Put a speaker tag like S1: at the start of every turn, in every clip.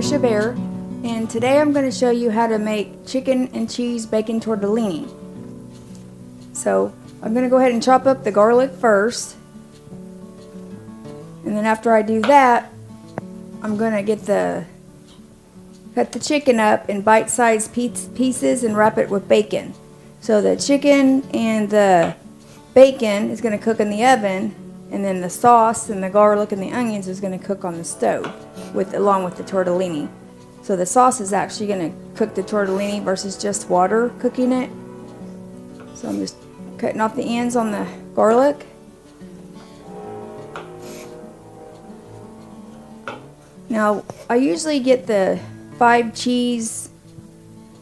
S1: Tricia Bear, and today I'm going to show you how to make chicken and cheese bacon tortellini. So I'm going to go ahead and chop up the garlic first, and then after I do that, I'm going to cut the chicken up in bite-sized pieces and wrap it with bacon. So the chicken and the bacon is going to cook in the oven, and then the sauce and the garlic and the onions is going to cook on the stove along with the tortellini. So the sauce is actually going to cook the tortellini versus just water cooking it. So I'm just cutting off the ends on the garlic. Now I usually get the 5 cheese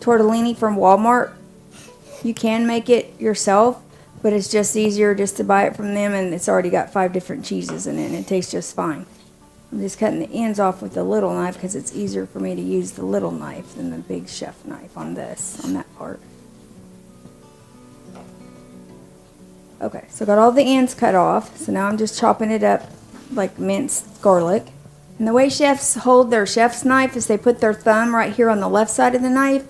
S1: tortellini from Walmart. You can make it yourself, but it's just easier just to buy it from them, and it's already got 5 different cheeses in it and it tastes just fine. I'm just cutting the ends off with the little knife because it's easier for me to use the little knife than the big chef knife on that part. Okay, so I got all the ends cut off, so now I'm just chopping it up like minced garlic. And the way chefs hold their chef's knife is they put their thumb right here on the left side of the knife,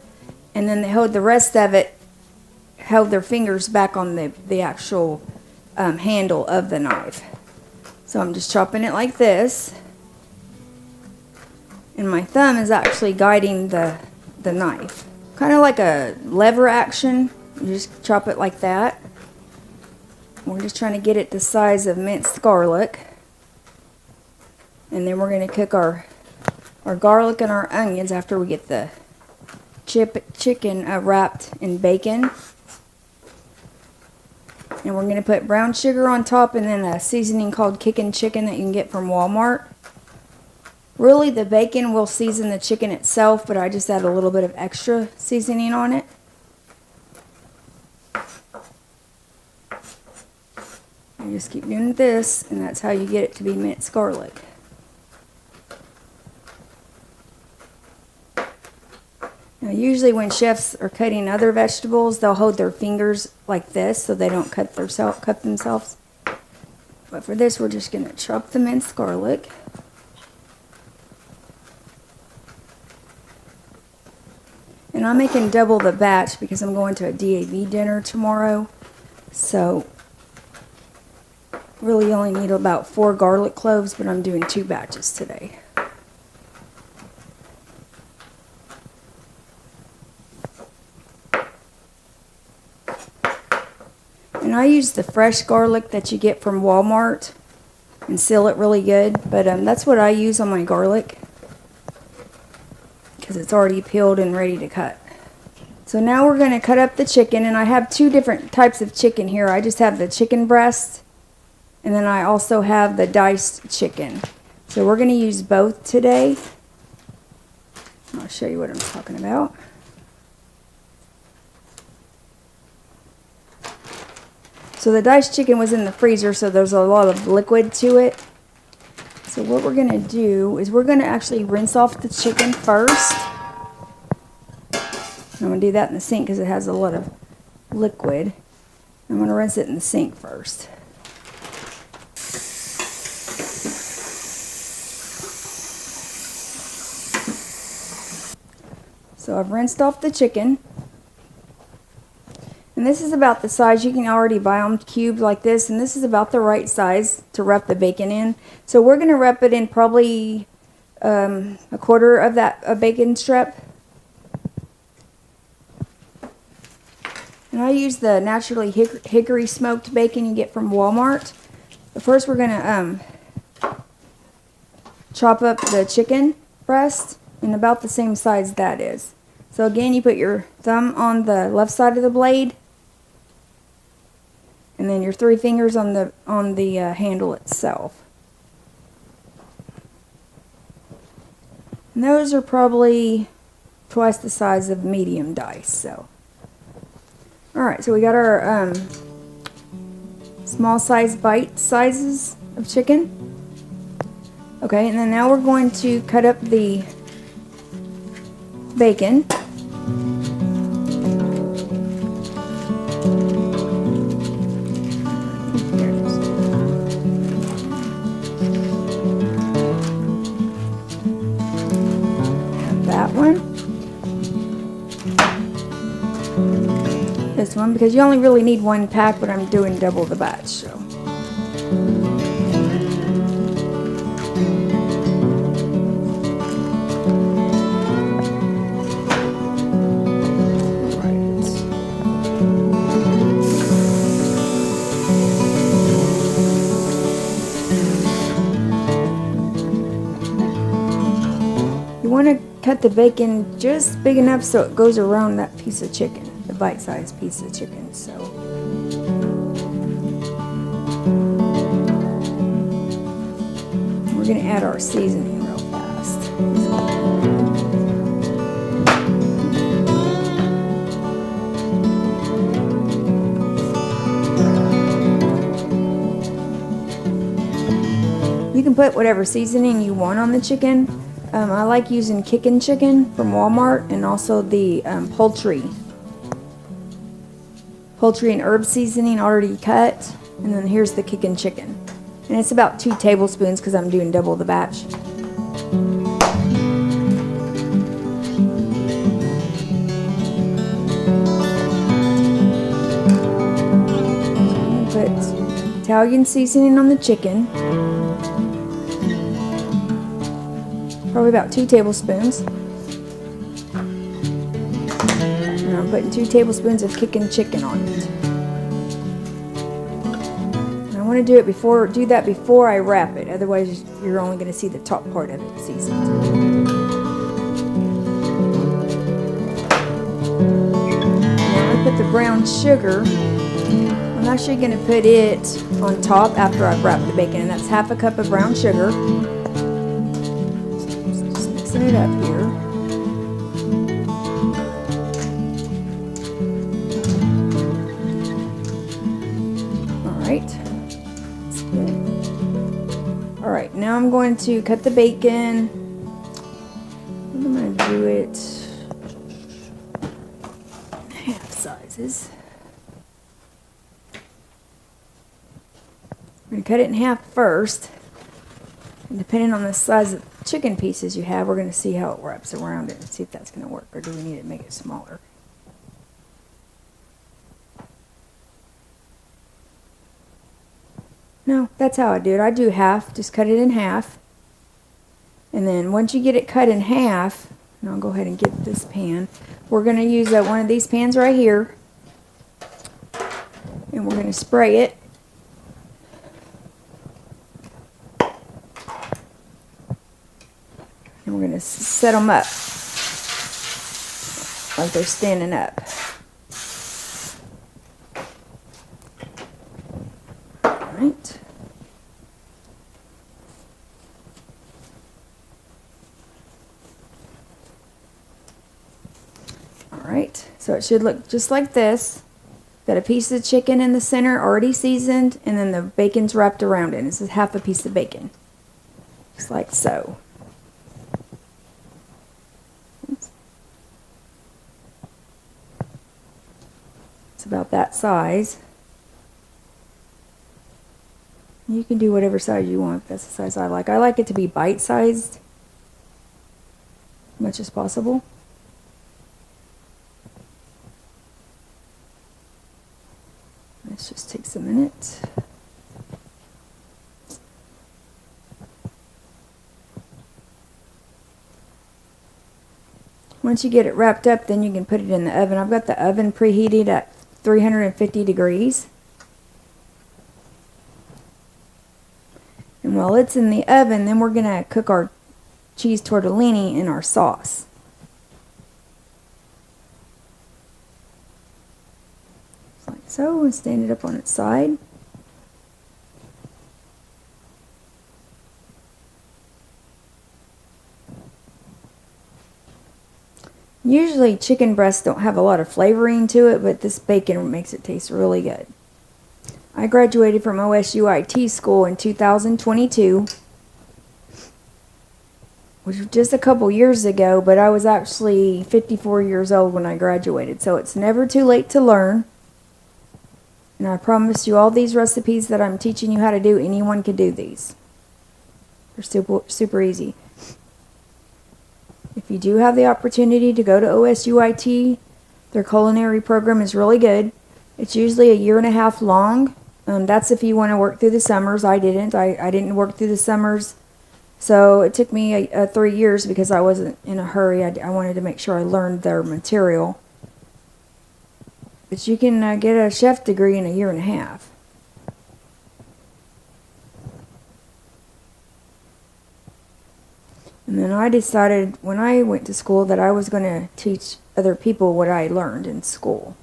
S1: and then they hold the rest of it, hold their fingers back on the actual handle of the knife. So I'm just chopping it like this, and my thumb is actually guiding the knife. Kind of like a lever action. You just chop it like that. We're just trying to get it the size of minced garlic. And then we're going to cook our garlic and our onions after we get the chicken wrapped in bacon. And we're going to put brown sugar on top and then a seasoning called Kickn chicken that you can get from Walmart. Really, the bacon will season the chicken itself, but I just add a little bit of extra seasoning on it. You just keep doing this, and that's how you get it to be minced garlic. Now, usually when chefs are cutting other vegetables, they'll hold their fingers like this so they don't cut themselves. But for this, we're just going to chop the minced garlic. And I'm making double the batch because I'm going to a DAV dinner tomorrow. So really only need about 4 garlic cloves, but I'm doing 2 batches today. And I use the fresh garlic that you get from Walmart and seal it really good, but that's what I use on my garlic because it's already peeled and ready to cut. So now we're going to cut up the chicken, and I have 2 different types of chicken here. I just have the chicken breast, and then I also have the diced chicken. So we're going to use both today. I'll show you what I'm talking about. So the diced chicken was in the freezer, so there's a lot of liquid to it. So what we're going to do is we're going to actually rinse off the chicken first. I'm going to do that in the sink because it has a lot of liquid. I'm going to rinse it in the sink first. So I've rinsed off the chicken. And this is about the size. You can already buy them cubed like this, and this is about the right size to wrap the bacon in. So we're going to wrap it in probably a quarter of that bacon strip. And I use the naturally hickory smoked bacon you get from Walmart. But first we're going to chop up the chicken breast in about the same size that is. So again, you put your thumb on the left side of the blade, and then your 3 fingers on the handle itself. And those are probably twice the size of medium dice. So, all right, so we got our small size bite sizes of chicken. Okay, and then now we're going to cut up the bacon. this one because you only really need one pack, but I'm doing double the batch, so. You want to cut the bacon just big enough so it goes around that piece of chicken, the bite-sized piece of chicken. So we're going to add our seasoning real fast. You can put whatever seasoning you want on the chicken. I like using Kickn chicken from Walmart, and also the poultry and herb seasoning already cut. And then here's the Kickn chicken, and it's about 2 tablespoons because I'm doing double the batch. So I'm going to put Italian seasoning on the chicken. Probably about 2 tablespoons. And I'm putting 2 tablespoons of Kickn chicken on it. And I want to do that before I wrap it. Otherwise, you're only going to see the top part of it seasoned. Now I put the brown sugar. I'm actually going to put it on top after I've wrapped the bacon, and that's half a cup of brown sugar. It up here. Alright. Alright, now I'm going to cut the bacon. I'm going to do it half sizes. I'm going to cut it in half first. And depending on the size of chicken pieces you have, we're going to see how it wraps around it and see if that's going to work, or do we need to make it smaller. No, that's how I do it. I do half, just cut it in half, and then once you get it cut in half, and I'll go ahead and get this pan, we're going to use one of these pans right here, and we're going to spray it. And we're going to set them up like they're standing up. Alright. Alright, so it should look just like this. Got a piece of chicken in the center already seasoned, and then the bacon's wrapped around it. This is half a piece of bacon. Just like so. It's about that size. You can do whatever size you want. That's the size I like. I like it to be bite-sized as much as possible. This just takes a minute. Once you get it wrapped up, then you can put it in the oven. I've got the oven preheated at 350 degrees. And while it's in the oven, then we're going to cook our cheese tortellini in our sauce. Just like so, and stand it up on its side. Usually chicken breasts don't have a lot of flavoring to it, but this bacon makes it taste really good. I graduated from OSUIT school in 2022, which was just a couple years ago, but I was actually 54 years old when I graduated, so it's never too late to learn. And I promise you, all these recipes that I'm teaching you how to do, anyone can do these. They're super easy. If you do have the opportunity to go to OSUIT, Their culinary program is really good. It's usually a year and a half long. That's if you want to work through the summers. I didn't. I didn't work through the summers. So it took me 3 years because I wasn't in a hurry. I wanted to make sure I learned their material. But you can get a chef degree in a year and a half. And then I decided when I went to school that I was going to teach other people what I learned in school.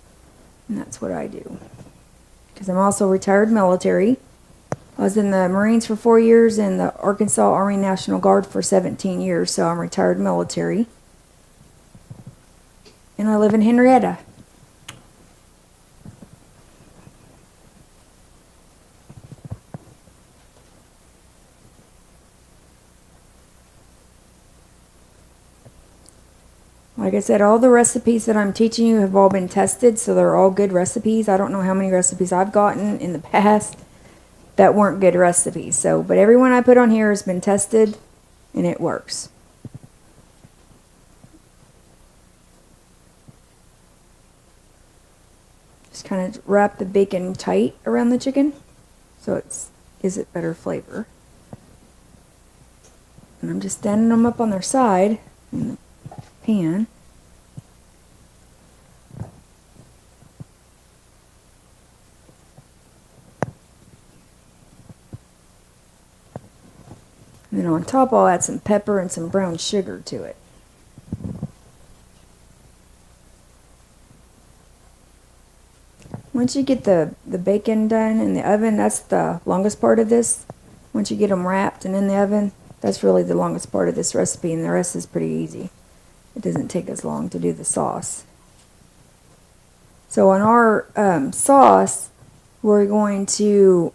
S1: And that's what I do. Because I'm also retired military. I was in the Marines for 4 years and the Arkansas Army National Guard for 17 years, so I'm retired military. And I live in Henrietta. Like I said, all the recipes that I'm teaching you have all been tested, so they're all good recipes. I don't know how many recipes I've gotten in the past that weren't good recipes. So, but every one I put on here has been tested, and it works. Just kind of wrap the bacon tight around the chicken, so it better flavor. And I'm just standing them up on their side in the pan. And then on top I'll add some pepper and some brown sugar to it. Once you get the bacon done in the oven, that's the longest part of this. Once you get them wrapped and in the oven, that's really the longest part of this recipe, and the rest is pretty easy. It doesn't take as long to do the sauce. So on our sauce, we're going to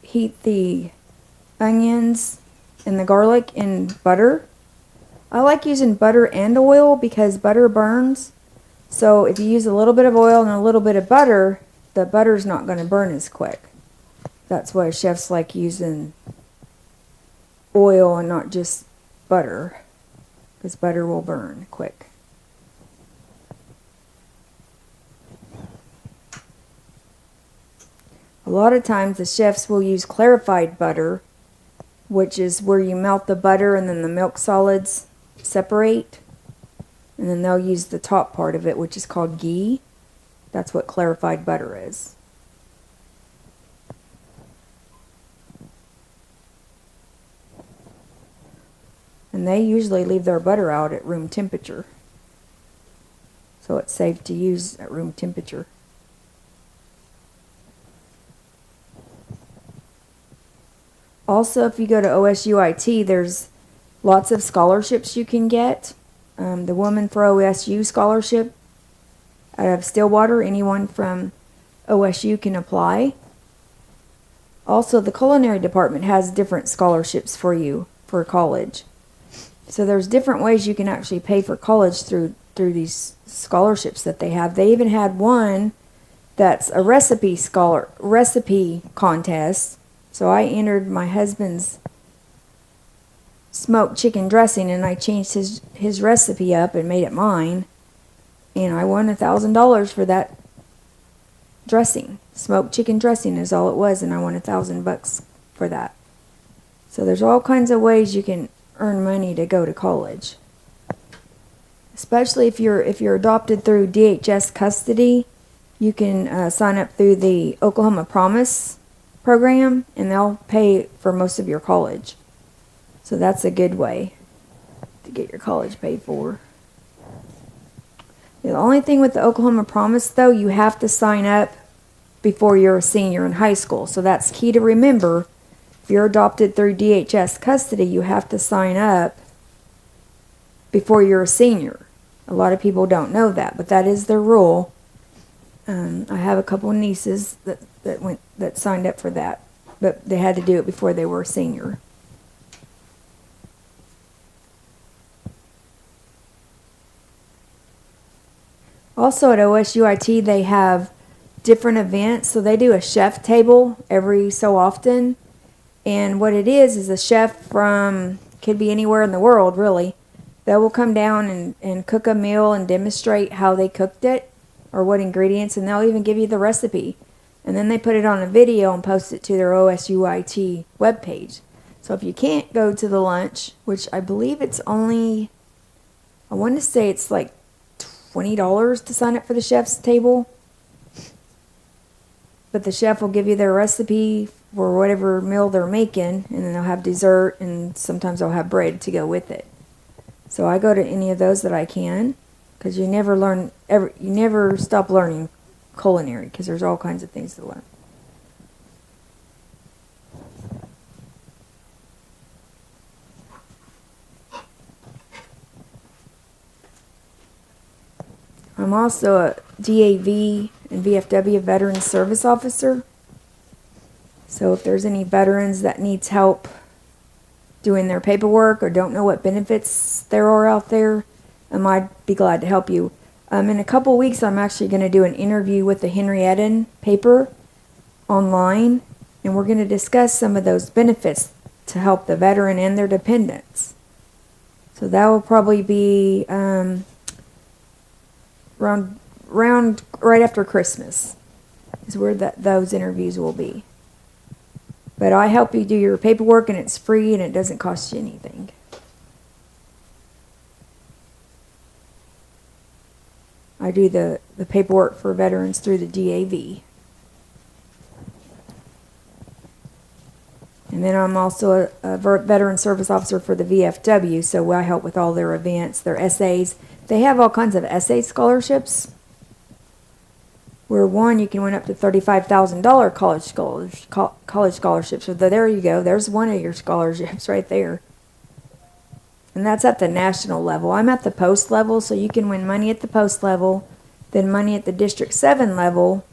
S1: heat the onions and the garlic in butter. I like using butter and oil because butter burns. So if you use a little bit of oil and a little bit of butter, the butter's not going to burn as quick. That's why chefs like using oil and not just butter, because butter will burn quick. A lot of times the chefs will use clarified butter, which is where you melt the butter and then the milk solids separate. And then they'll use the top part of it, which is called ghee. That's what clarified butter is. And they usually leave their butter out at room temperature. So it's safe to use at room temperature. Also, if you go to OSUIT, there's lots of scholarships you can get. The Woman for OSU scholarship out of Stillwater, anyone from OSU can apply. Also, the culinary department has different scholarships for you for college. So there's different ways you can actually pay for college through these scholarships that they have. They even had one that's a recipe contest. So I entered my husband's smoked chicken dressing, and I changed his recipe up and made it mine, and I won $1,000 for that dressing. Smoked chicken dressing is all it was, and I won $1,000 for that. So there's all kinds of ways you can earn money to go to college, especially if you're adopted through DHS custody. You can sign up through the Oklahoma Promise program, and they'll pay for most of your college. So that's a good way to get your college paid for. The only thing with the Oklahoma Promise, though, you have to sign up before you're a senior in high school. So that's key to remember. If you're adopted through DHS custody, you have to sign up before you're a senior. A lot of people don't know that, but that is their rule. I have a couple of nieces that signed up for that, but they had to do it before they were a senior. Also at OSUIT, they have different events. So they do a chef table every so often. And what it is a chef from, could be anywhere in the world really. They will come down and cook a meal and demonstrate how they cooked it or what ingredients, and they'll even give you the recipe. And then they put it on a video and post it to their OSUIT webpage. So if you can't go to the lunch, which I believe it's only, I want to say it's like $20 to sign up for the chef's table. But the chef will give you their recipe for whatever meal they're making, and then they'll have dessert, and sometimes they'll have bread to go with it. So I go to any of those that I can, because you never stop learning culinary, because there's all kinds of things to learn. I'm also a DAV and VFW Veteran Service Officer. So if there's any veterans that needs help doing their paperwork or don't know what benefits there are out there, I'd be glad to help you. In a couple weeks, I'm actually going to do an interview with the Henrietta paper online, and we're going to discuss some of those benefits to help the veteran and their dependents. So that will probably be around right after Christmas is where those interviews will be. But I help you do your paperwork, and it's free, and it doesn't cost you anything. I do the paperwork for veterans through the DAV. And then I'm also a veteran service officer for the VFW, so I help with all their events, their essays. They have all kinds of essay scholarships, where one, you can win up to $35,000 college scholarships. So there you go. There's one of your scholarships right there. And that's at the national level. I'm at the post level, so you can win money at the post level, then money at the District 7 level,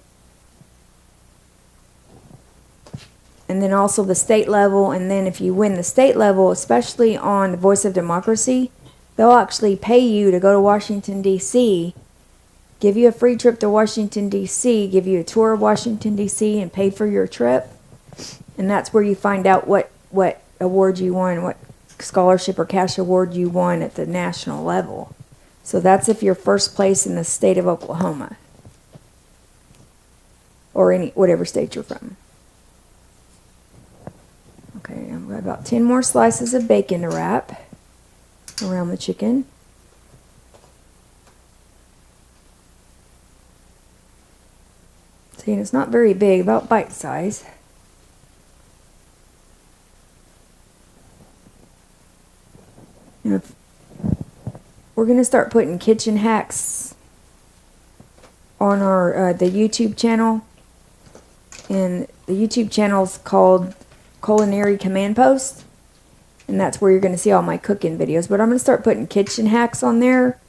S1: and then also the state level. And then if you win the state level, especially on the Voice of Democracy, they'll actually pay you to go to Washington, D.C., give you a free trip to Washington, D.C., give you a tour of Washington, D.C., and pay for your trip. And that's where you find out what award you won, what scholarship or cash award you won at the national level. So that's if you're first place in the state of Oklahoma, or whatever state you're from. Okay, I've got about 10 more slices of bacon to wrap around the chicken. See, and it's not very big, about bite size. And we're going to start putting kitchen hacks on our the YouTube channel, and the YouTube channel is called Culinary Command Post, and that's where you're going to see all my cooking videos. But I'm going to start putting kitchen hacks on there.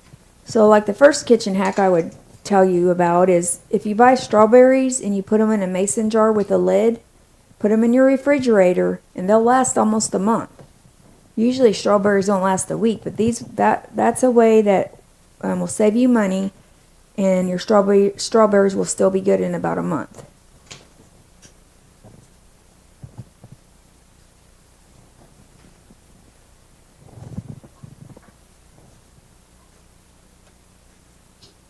S1: So like the first kitchen hack I would tell you about is if you buy strawberries and you put them in a mason jar with a lid, put them in your refrigerator, and they'll last almost a month. Usually strawberries don't last a week, but that's a way that will save you money, and your strawberries will still be good in about a month.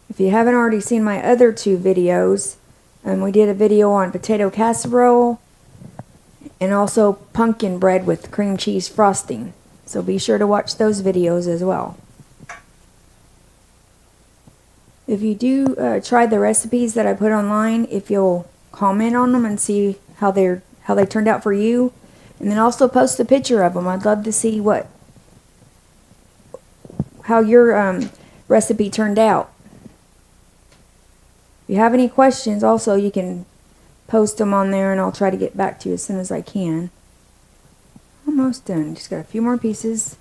S1: If you haven't already seen my other two videos, we did a video on potato casserole and also pumpkin bread with cream cheese frosting. So be sure to watch those videos as well. If you do try the recipes that I put online, if you'll comment on them and see how they turned out for you, and then also post a picture of them. I'd love to see how your recipe turned out. If you have any questions, also you can post them on there, and I'll try to get back to you as soon as I can. Almost done. Just got a few more pieces.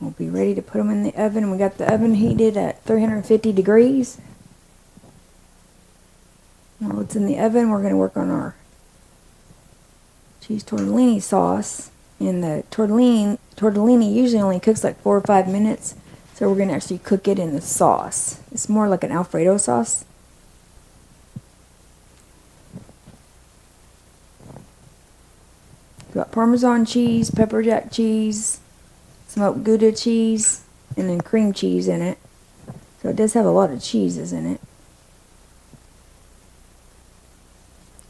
S1: We'll be ready to put them in the oven. We got the oven heated at 350 degrees. While it's in the oven, we're going to work on our cheese tortellini sauce. And the tortellini usually only cooks like 4 or 5 minutes, so we're going to actually cook it in the sauce. It's more like an Alfredo sauce. Got Parmesan cheese, pepper jack cheese, smoked gouda cheese, and then cream cheese in it. So it does have a lot of cheeses in it.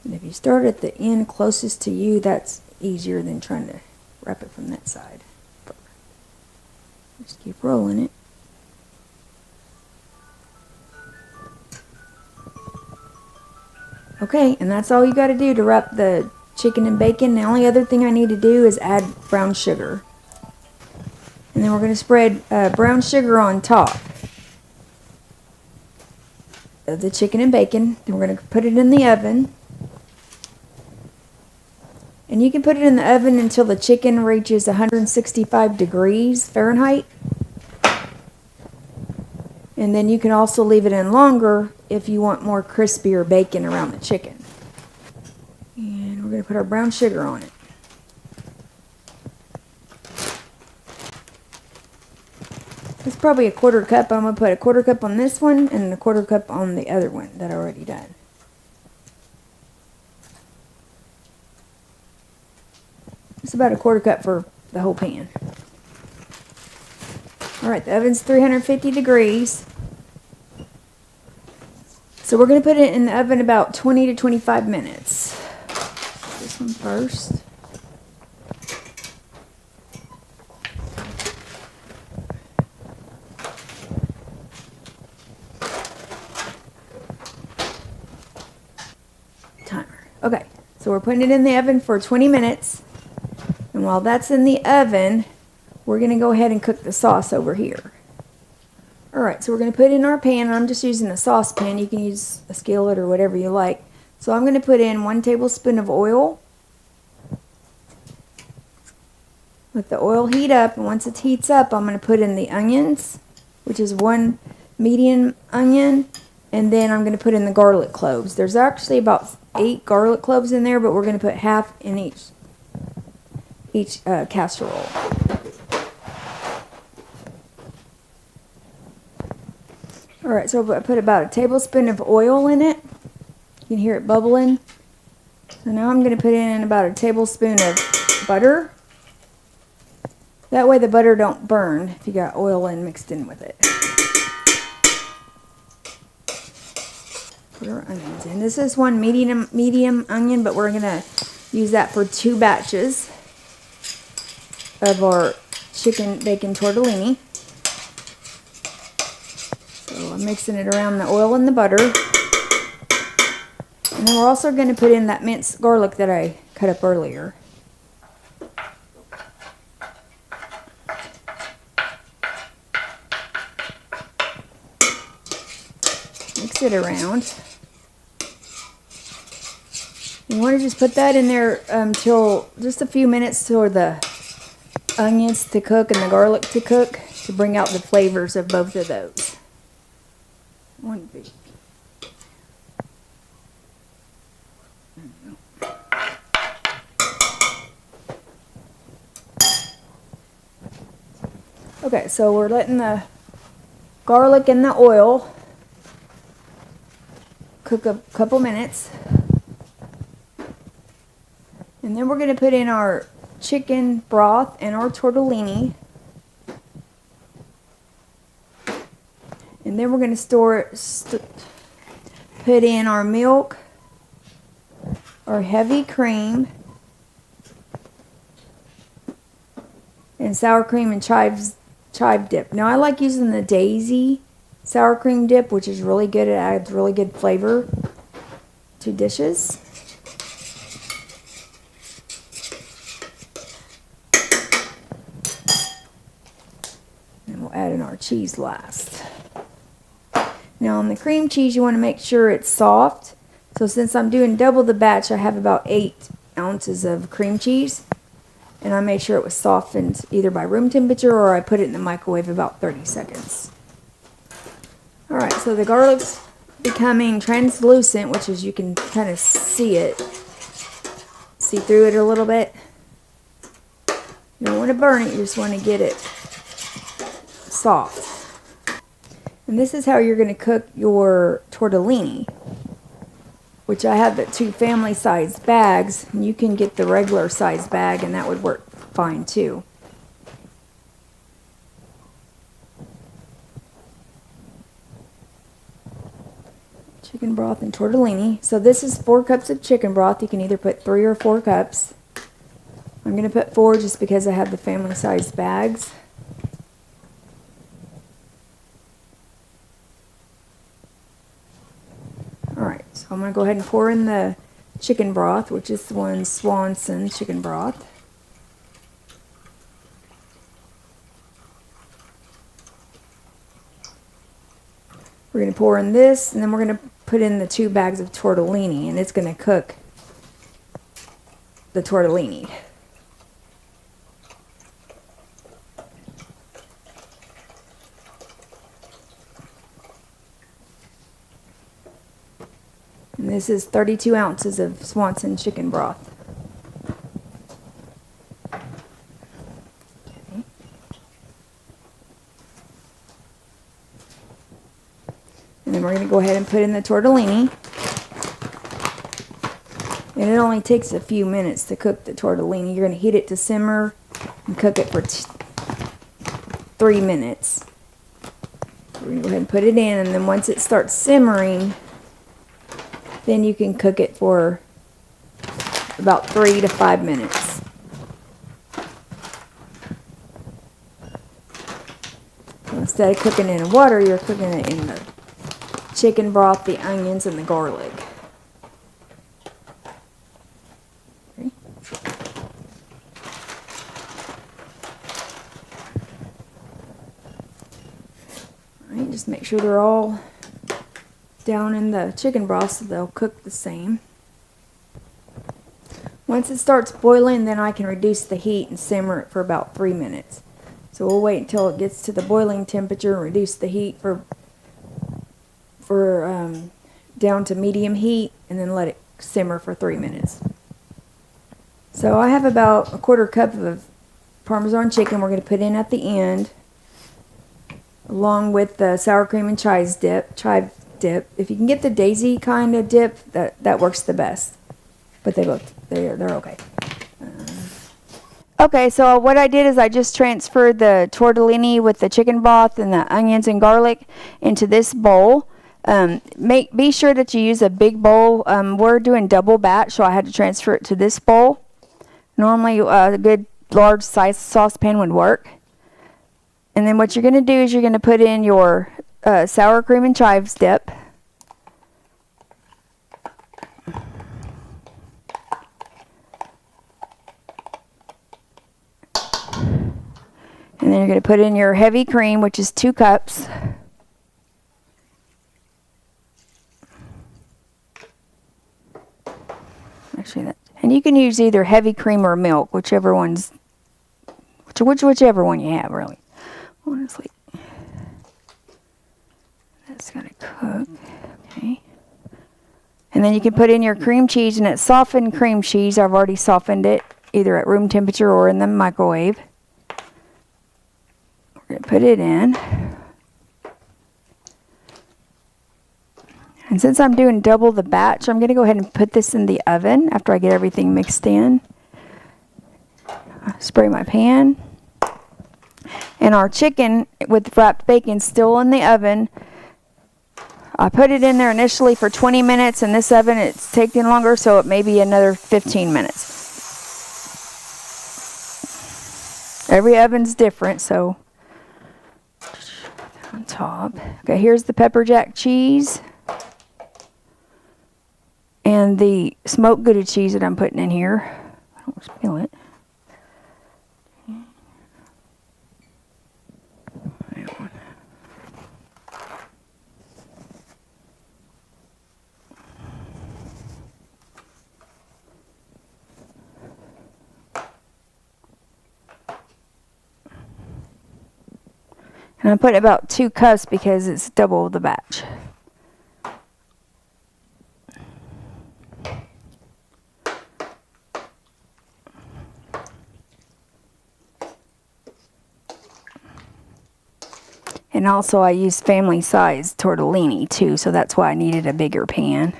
S1: And if you start at the end closest to you, that's easier than trying to wrap it from that side. Just keep rolling it. Okay, and that's all you got to do to wrap the chicken and bacon. The only other thing I need to do is add brown sugar. And then we're going to spread brown sugar on top of the chicken and bacon. Then we're going to put it in the oven. And you can put it in the oven until the chicken reaches 165 degrees Fahrenheit. And then you can also leave it in longer if you want more crispier bacon around the chicken. And we're going to put our brown sugar on it. It's probably a 1/4 cup. I'm going to put a 1/4 cup on this one and a 1/4 cup on the other one that I already done. It's about a 1/4 cup for the whole pan. Alright, the oven's 350 degrees. So we're going to put it in the oven about 20 to 25 minutes. This one first. Timer. Okay, so we're putting it in the oven for 20 minutes. And while that's in the oven, we're going to go ahead and cook the sauce over here. Alright, so we're going to put in our pan. I'm just using a saucepan. You can use a skillet or whatever you like. So I'm going to put in 1 tablespoon of oil. Let the oil heat up, and once it heats up, I'm going to put in the onions, which is 1 medium onion, and then I'm going to put in the garlic cloves. There's actually about 8 garlic cloves in there, but we're going to put half in each casserole. Alright, so I put about a tablespoon of oil in it. You can hear it bubbling. So now I'm going to put in about a tablespoon of butter. That way the butter don't burn if you got oil mixed in with it. Put our onions in. This is 1 medium onion, but we're going to use that for 2 batches of our chicken bacon tortellini. So I'm mixing it around the oil and the butter. And then we're also going to put in that minced garlic that I cut up earlier. Mix it around. You want to just put that in there until just a few minutes for the onions to cook and the garlic to cook, to bring out the flavors of both of those. One big. Okay, so we're letting the garlic and the oil cook a couple minutes. And then we're going to put in our chicken broth and our tortellini. And then we're going to put in our milk, our heavy cream, and sour cream and chive dip. Now I like using the Daisy sour cream dip, which is really good. It adds really good flavor to dishes. And we'll add in our cheese last. Now on the cream cheese, you want to make sure it's soft. So since I'm doing double the batch, I have about 8 ounces of cream cheese. And I made sure it was softened either by room temperature or I put it in the microwave about 30 seconds. Alright, so the garlic's becoming translucent, which is you can kind of see through it a little bit. You don't want to burn it, you just want to get it soft. And this is how you're going to cook your tortellini, which I have the 2 family size bags. And you can get the regular size bag and that would work fine too. Chicken broth and tortellini. So this is 4 cups of chicken broth. You can either put 3 or 4 cups. I'm going to put 4 just because I have the family sized bags. Alright, so I'm going to go ahead and pour in the chicken broth, which is the one Swanson chicken broth. We're going to pour in this, and then we're going to put in the 2 bags of tortellini, and it's going to cook the tortellini. And this is 32 ounces of Swanson chicken broth. Okay. And then we're going to go ahead and put in the tortellini. And it only takes a few minutes to cook the tortellini. You're going to heat it to simmer and cook it for 3 minutes. We're going to go ahead and put it in, and then once it starts simmering, then you can cook it for about 3 to 5 minutes. So instead of cooking it in water, you're cooking it in the chicken broth, the onions, and the garlic. Okay. Alright, just make sure they're all down in the chicken broth so they'll cook the same. Once it starts boiling, then I can reduce the heat and simmer it for about 3 minutes. So we'll wait until it gets to the boiling temperature and reduce the heat for down to medium heat, and then let it simmer for 3 minutes. So I have about a 1/4 cup of Parmesan chicken we're going to put in at the end, along with the sour cream and chive dip. If you can get the daisy kind of dip, that works the best. But they're okay. Okay, so what I did is I just transferred the tortellini with the chicken broth and the onions and garlic into this bowl. Be sure that you use a big bowl. We're doing double batch, so I had to transfer it to this bowl. Normally, a good large size saucepan would work. And then what you're going to do is you're going to put in your sour cream and chives dip. And then you're going to put in your heavy cream, which is 2 cups. Actually, and you can use either heavy cream or milk, whichever one you have, really. Honestly, that's got to cook. Okay. And then you can put in your cream cheese, and it's softened cream cheese. I've already softened it, either at room temperature or in the microwave. We're going to put it in. And since I'm doing double the batch, I'm going to go ahead and put this in the oven after I get everything mixed in. Spray my pan. And our chicken with wrapped bacon still in the oven. I put it in there initially for 20 minutes. In this oven, it's taking longer, so it may be another 15 minutes. Every oven's different, so on top. Okay, here's the pepper jack cheese. And the smoked Gouda cheese that I'm putting in here. I don't spill it. And I'm putting about 2 cups because it's double the batch. And also I used family size tortellini too, so that's why I needed a bigger pan.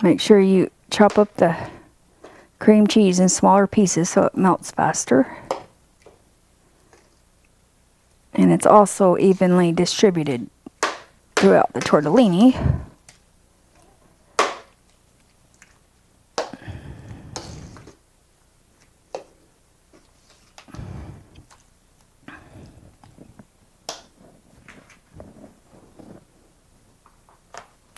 S1: Make sure you chop up the cream cheese in smaller pieces so it melts faster. And it's also evenly distributed throughout the tortellini.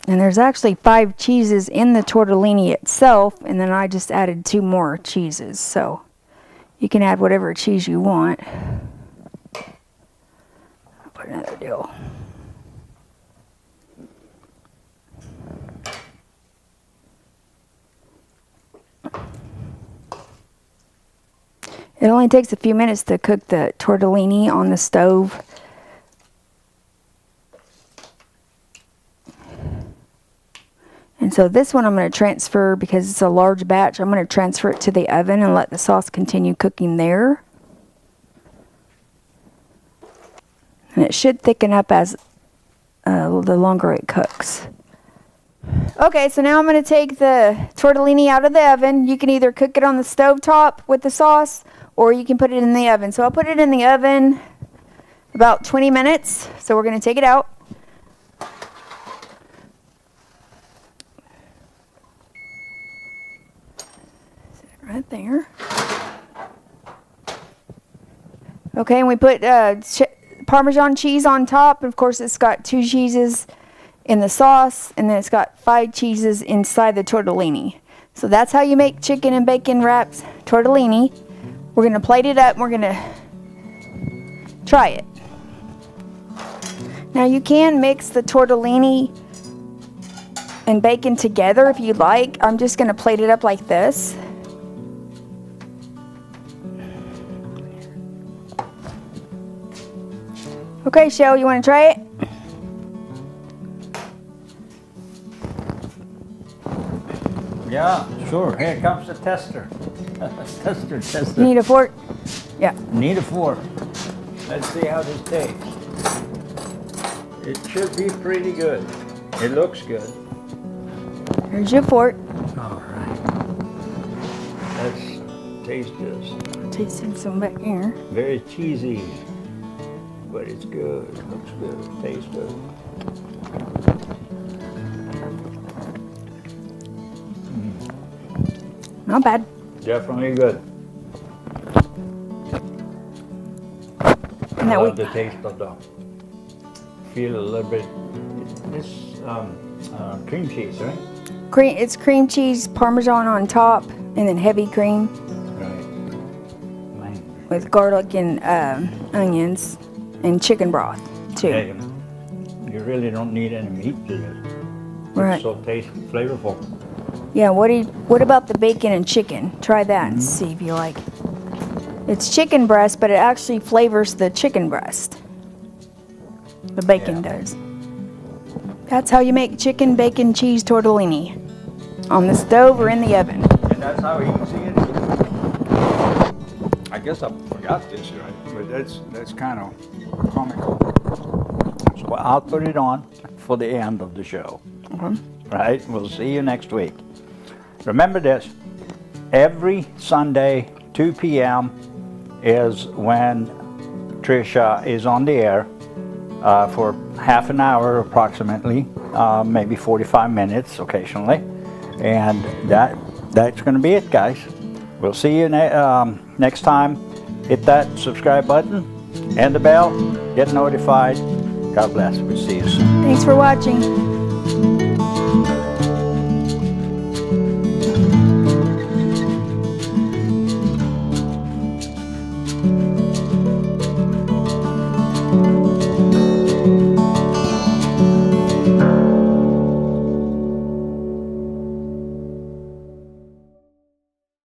S1: And there's actually 5 cheeses in the tortellini itself, and then I just added 2 more cheeses. So you can add whatever cheese you want. I'll put another deal. It only takes a few minutes to cook the tortellini on the stove. And so this one I'm going to transfer, because it's a large batch, I'm going to transfer it to the oven and let the sauce continue cooking there. And it should thicken up as the longer it cooks. Okay, so now I'm going to take the tortellini out of the oven. You can either cook it on the stove top with the sauce, or you can put it in the oven. So I'll put it in the oven about 20 minutes. So we're going to take it out. Right there. Okay, and we put Parmesan cheese on top. Of course, it's got 2 cheeses in the sauce, and then it's got 5 cheeses inside the tortellini. So that's how you make chicken and bacon wraps tortellini. We're going to plate it up, and we're going to try it. Now you can mix the tortellini and bacon together if you like. I'm just going to plate it up like this. Okay, Shell, you want to try it?
S2: Yeah, sure. Here comes the tester. Tester.
S1: You need a fork? Yeah.
S2: Need a fork. Let's see how this tastes. It should be pretty good. It looks good.
S1: Here's your fork.
S2: All right. Let's taste this.
S1: Tasting some back here.
S2: Very cheesy, but it's good. It looks good. It tastes good.
S1: Not bad.
S2: Definitely good.
S1: And
S2: I
S1: that
S2: love the taste of the. Feel a little bit. This cream cheese, right?
S1: It's cream cheese, Parmesan on top, and then heavy cream
S2: Right.
S1: with garlic and onions and chicken broth too.
S2: Yeah, you really don't need any meat to this.
S1: Right.
S2: It's so tasty, flavorful.
S1: Yeah. What about the bacon and chicken? Try that and see if you like it. It's chicken breast, but it actually flavors the chicken breast. The bacon does. That's how you make chicken, bacon, cheese tortellini. On the stove or in the oven.
S2: And that's how easy it is. I guess I forgot this, right? But that's kind of comical. So I'll put it on for the end of the show.
S1: Okay.
S2: Right? We'll see you next week. Remember this. Every Sunday, 2 p.m. is when Tricia is on the air for half an hour approximately, maybe 45 minutes occasionally. And that's going to be it, guys. We'll see you next time. Hit that subscribe button and the bell. Get notified. God bless. We'll see you soon.
S1: Thanks for watching.